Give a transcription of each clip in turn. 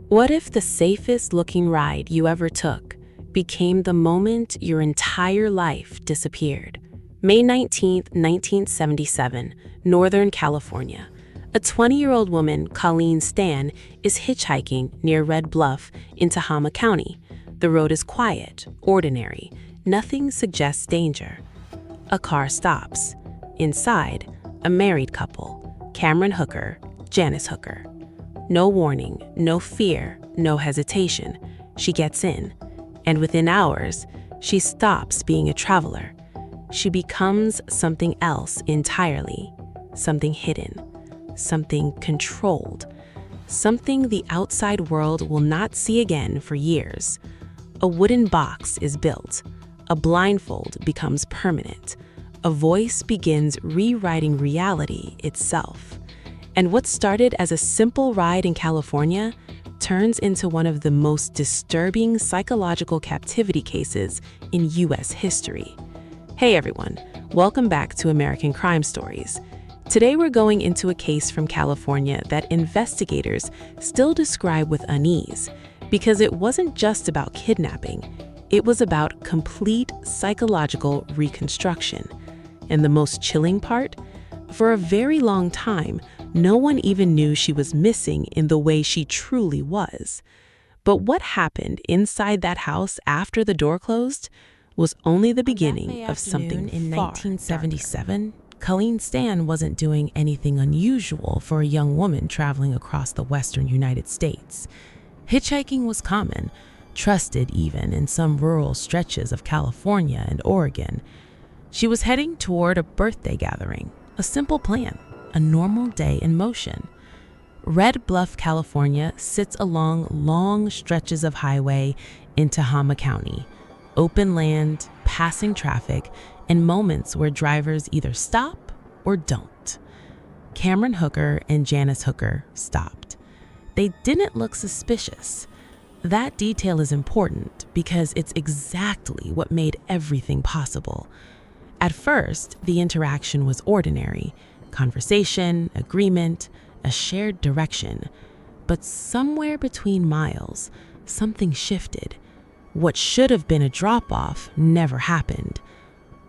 What if the safest looking ride you ever took became the moment your entire life disappeared? May 19th, 1977, Northern California. A 20-year-old woman, Colleen Stan, is hitchhiking near Red Bluff in Tehama County. The road is quiet, ordinary. Nothing suggests danger. A car stops. Inside, a married couple, Cameron Hooker, Janice Hooker. No warning, no fear, no hesitation. She gets in, and within hours, she stops being a traveler. She becomes something else entirely, something hidden, something controlled, something the outside world will not see again for years. A wooden box is built. A blindfold becomes permanent. A voice begins rewriting reality itself. And what started as a simple ride in California turns into one of the most disturbing psychological captivity cases in U.S. history. Hey everyone, welcome back to American Crime Stories. Today we're going into a case from California that investigators still describe with unease, because it wasn't just about kidnapping, it was about complete psychological reconstruction. And the most chilling part? For a very long time, no one even knew she was missing in the way she truly was. But what happened inside that house after the door closed was only the beginning of something in 1977. Colleen Stan wasn't doing anything unusual for a young woman traveling across the western United States. Hitchhiking was common, trusted even in some rural stretches of California and Oregon. She was heading toward a birthday gathering, a simple plan, a normal day in motion. Red Bluff, California sits along long stretches of highway in Tehama County, open land, passing traffic, and moments where drivers either stop or don't. Cameron Hooker and Janice Hooker stopped. They didn't look suspicious. That detail is important because it's exactly what made everything possible. At first, the interaction was ordinary. Conversation, agreement, a shared direction. But somewhere between miles, something shifted. What should have been a drop-off never happened.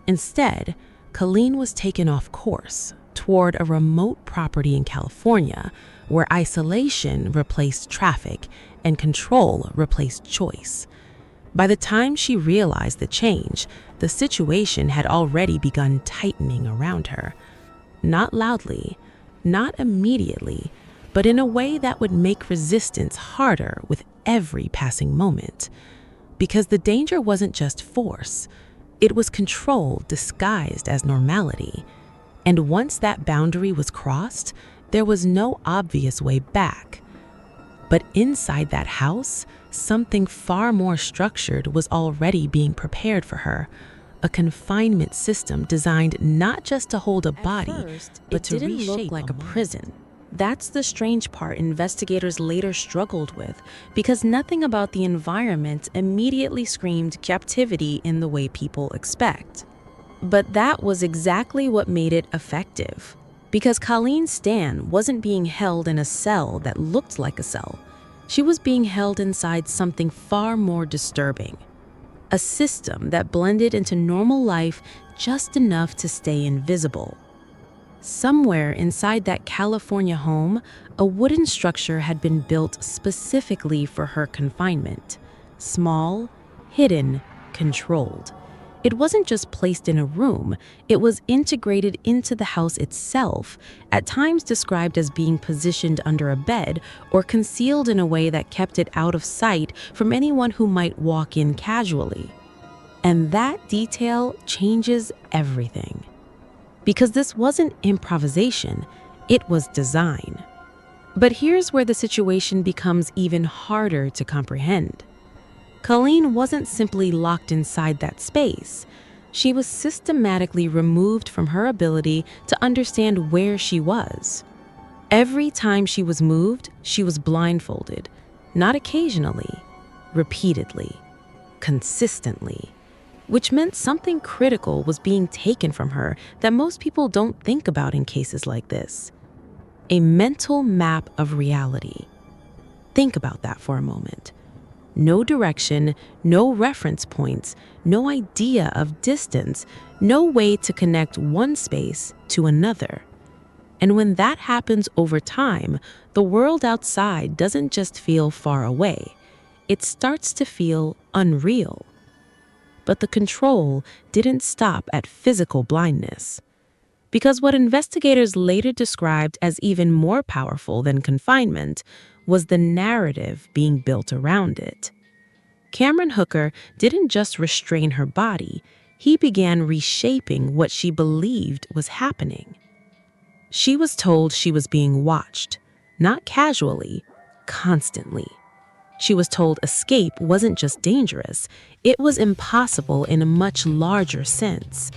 Instead, Colleen was taken off course toward a remote property in California where isolation replaced traffic and control replaced choice. By the time she realized the change, the situation had already begun tightening around her. Not loudly, not immediately, but in a way that would make resistance harder with every passing moment. Because the danger wasn't just force, it was control disguised as normality. And once that boundary was crossed, there was no obvious way back. But inside that house, something far more structured was already being prepared for her. A confinement system designed not just to hold a body, but to reshape a mind. It didn't look like a prison. That's the strange part investigators later struggled with, because nothing about the environment immediately screamed captivity in the way people expect. But that was exactly what made it effective. Because Colleen Stan wasn't being held in a cell that looked like a cell. She was being held inside something far more disturbing. A system that blended into normal life just enough to stay invisible. Somewhere inside that California home, a wooden structure had been built specifically for her confinement. Small, hidden, controlled. It wasn't just placed in a room, it was integrated into the house itself, at times described as being positioned under a bed or concealed in a way that kept it out of sight from anyone who might walk in casually. And that detail changes everything. Because this wasn't improvisation, it was design. But here's where the situation becomes even harder to comprehend. Colleen wasn't simply locked inside that space. She was systematically removed from her ability to understand where she was. Every time she was moved, she was blindfolded, not occasionally, repeatedly, consistently, which meant something critical was being taken from her that most people don't think about in cases like this. A mental map of reality. Think about that for a moment. No direction, no reference points, no idea of distance, no way to connect one space to another. And when that happens over time, the world outside doesn't just feel far away. It starts to feel unreal. But the control didn't stop at physical blindness. Because what investigators later described as even more powerful than confinement was the narrative being built around it. Cameron Hooker didn't just restrain her body, he began reshaping what she believed was happening. She was told she was being watched, not casually, constantly. She was told escape wasn't just dangerous, it was impossible in a much larger sense.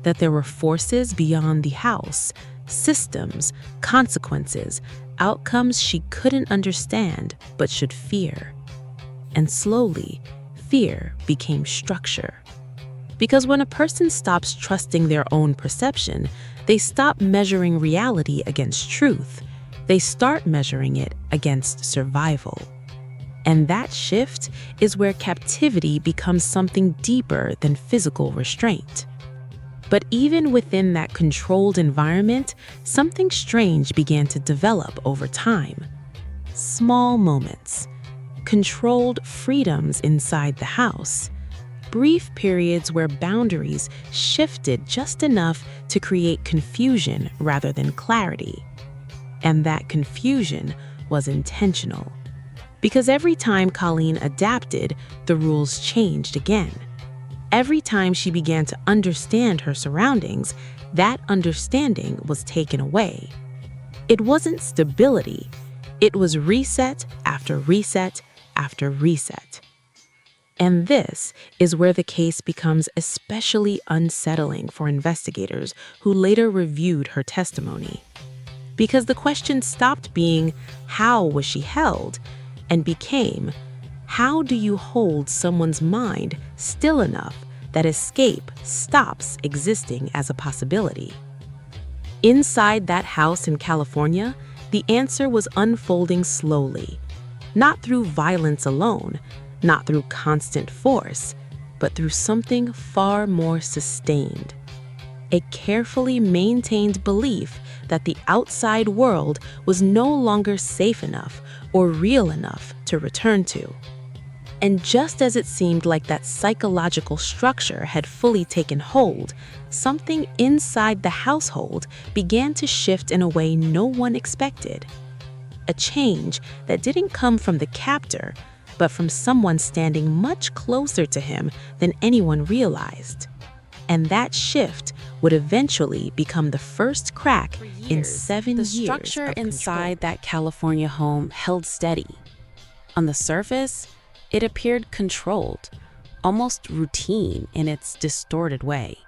That there were forces beyond the house, systems, consequences, outcomes she couldn't understand but should fear. And slowly, fear became structure. Because when a person stops trusting their own perception, they stop measuring reality against truth. They start measuring it against survival. And that shift is where captivity becomes something deeper than physical restraint. But even within that controlled environment, something strange began to develop over time. Small moments, controlled freedoms inside the house, brief periods where boundaries shifted just enough to create confusion rather than clarity. And that confusion was intentional. Because every time Colleen adapted, the rules changed again. Every time she began to understand her surroundings, that understanding was taken away. It wasn't stability. It was reset after reset after reset. And this is where the case becomes especially unsettling for investigators who later reviewed her testimony. Because the question stopped being, how was she held, and became, how do you hold someone's mind still enough that escape stops existing as a possibility? Inside that house in California, the answer was unfolding slowly, not through violence alone, not through constant force, but through something far more sustained. A carefully maintained belief that the outside world was no longer safe enough or real enough to return to. And just as it seemed like that psychological structure had fully taken hold, something inside the household began to shift in a way no one expected. A change that didn't come from the captor, but from someone standing much closer to him than anyone realized. And that shift would eventually become the first crack in 7 years of control. The structure inside that California home held steady. On the surface, it appeared controlled, almost routine in its distorted way.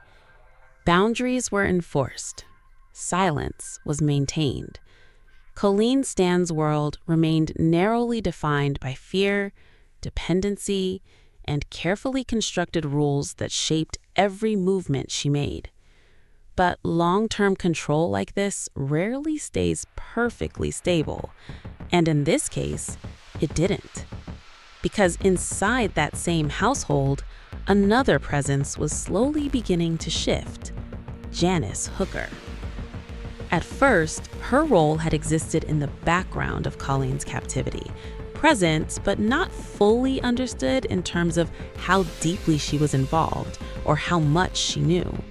Boundaries were enforced. Silence was maintained. Colleen Stan's world remained narrowly defined by fear, dependency, and carefully constructed rules that shaped every movement she made. But long-term control like this rarely stays perfectly stable, and in this case, it didn't. Because inside that same household, another presence was slowly beginning to shift: Janice Hooker. At first, her role had existed in the background of Colleen's captivity, present but not fully understood in terms of how deeply she was involved or how much she knew.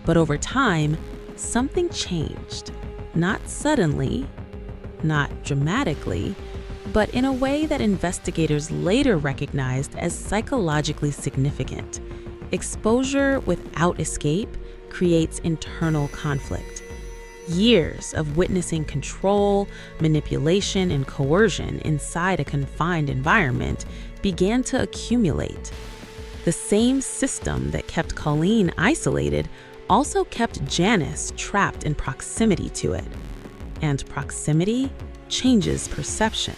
But over time, something changed. Not suddenly, not dramatically, but in a way that investigators later recognized as psychologically significant. Exposure without escape creates internal conflict. Years of witnessing control, manipulation, and coercion inside a confined environment began to accumulate. The same system that kept Colleen isolated also kept Janice trapped in proximity to it. And proximity changes perception.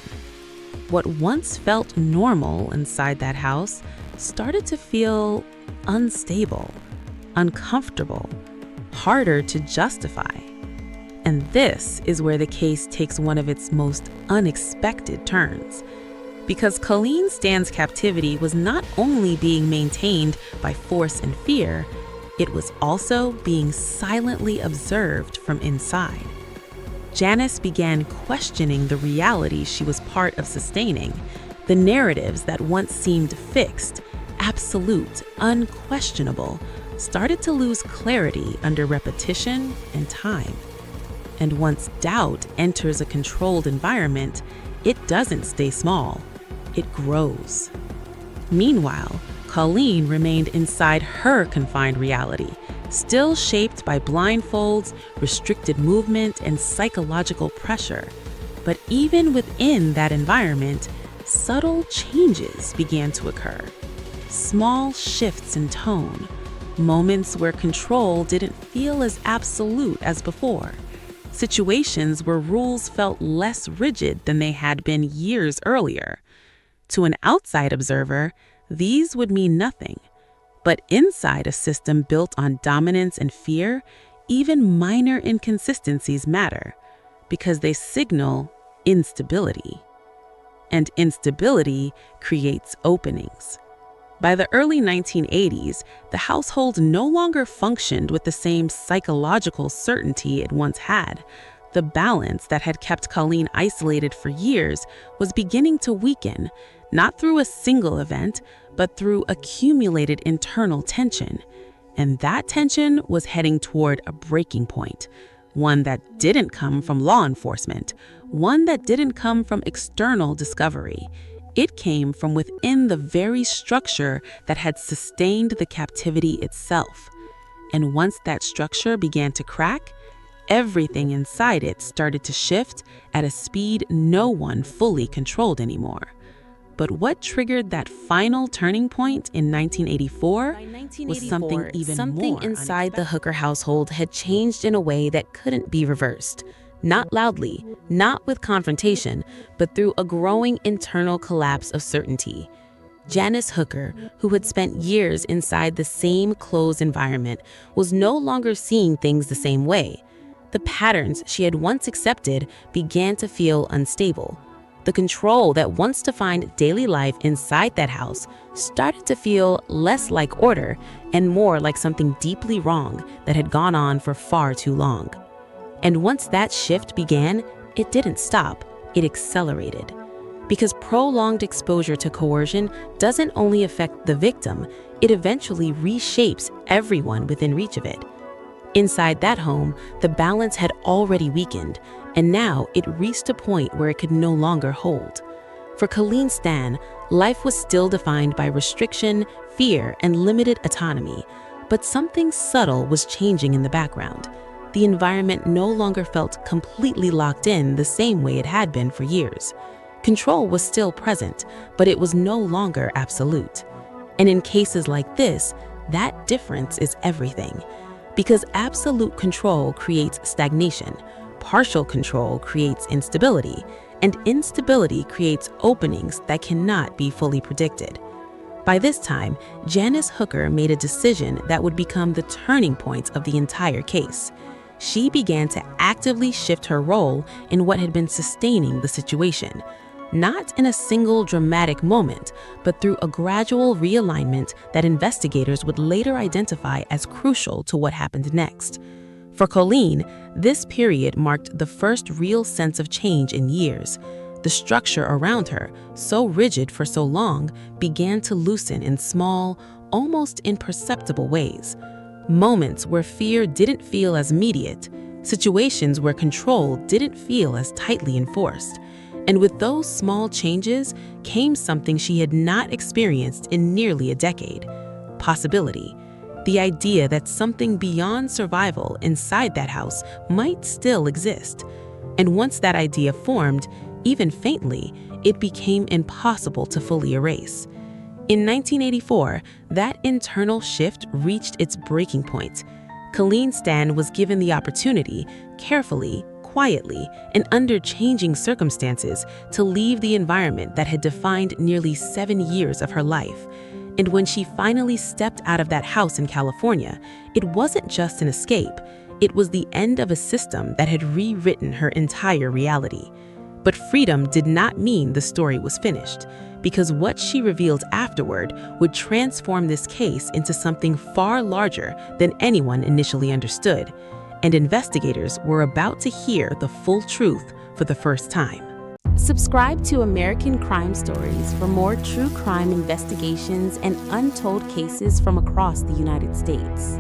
What once felt normal inside that house started to feel unstable, uncomfortable, harder to justify. And this is where the case takes one of its most unexpected turns, Because Colleen Stan's captivity was not only being maintained by force and fear, it was also being silently observed from inside. Janice began questioning the reality she was part of sustaining. The narratives that once seemed fixed, absolute, unquestionable, started to lose clarity under repetition and time. And once doubt enters a controlled environment, it doesn't stay small, it grows. Meanwhile, Colleen remained inside her confined reality, still shaped by blindfolds, restricted movement, and psychological pressure. But even within that environment, subtle changes began to occur. Small shifts in tone, moments where control didn't feel as absolute as before. Situations where rules felt less rigid than they had been years earlier. To an outside observer, these would mean nothing. But inside a system built on dominance and fear, even minor inconsistencies matter, because they signal instability. And instability creates openings. By the early 1980s, the household no longer functioned with the same psychological certainty it once had. The balance that had kept Colleen isolated for years was beginning to weaken, not through a single event, but through accumulated internal tension. And that tension was heading toward a breaking point, one that didn't come from law enforcement, one that didn't come from external discovery. It came from within the very structure that had sustained the captivity itself. And once that structure began to crack, everything inside it started to shift at a speed no one fully controlled anymore. But what triggered that final turning point in 1984 was something even more inside the Hooker household had changed in a way that couldn't be reversed. Not loudly, not with confrontation, but through a growing internal collapse of certainty. Janice Hooker, who had spent years inside the same closed environment, was no longer seeing things the same way. The patterns she had once accepted began to feel unstable. The control that once defined daily life inside that house started to feel less like order and more like something deeply wrong that had gone on for far too long. And once that shift began, it didn't stop, it accelerated. Because prolonged exposure to coercion doesn't only affect the victim, it eventually reshapes everyone within reach of it. Inside that home, the balance had already weakened, and now it reached a point where it could no longer hold. For Colleen Stan, life was still defined by restriction, fear, and limited autonomy, but something subtle was changing in the background. The environment no longer felt completely locked in the same way it had been for years. Control was still present, but it was no longer absolute. And in cases like this, that difference is everything. Because absolute control creates stagnation, partial control creates instability, and instability creates openings that cannot be fully predicted. By this time, Janice Hooker made a decision that would become the turning point of the entire case. She began to actively shift her role in what had been sustaining the situation, not in a single dramatic moment, but through a gradual realignment that investigators would later identify as crucial to what happened next. For Colleen, this period marked the first real sense of change in years. The structure around her, so rigid for so long, began to loosen in small, almost imperceptible ways. Moments where fear didn't feel as immediate, situations where control didn't feel as tightly enforced. And with those small changes came something she had not experienced in nearly a decade: possibility. The idea that something beyond survival inside that house might still exist. And once that idea formed, even faintly, it became impossible to fully erase. In 1984, that internal shift reached its breaking point. Colleen Stan was given the opportunity, carefully, quietly, and under changing circumstances, to leave the environment that had defined nearly 7 years of her life. And when she finally stepped out of that house in California, it wasn't just an escape. It was the end of a system that had rewritten her entire reality. But freedom did not mean the story was finished, because what she revealed afterward would transform this case into something far larger than anyone initially understood. And investigators were about to hear the full truth for the first time. Subscribe to American Crime Stories for more true crime investigations and untold cases from across the United States.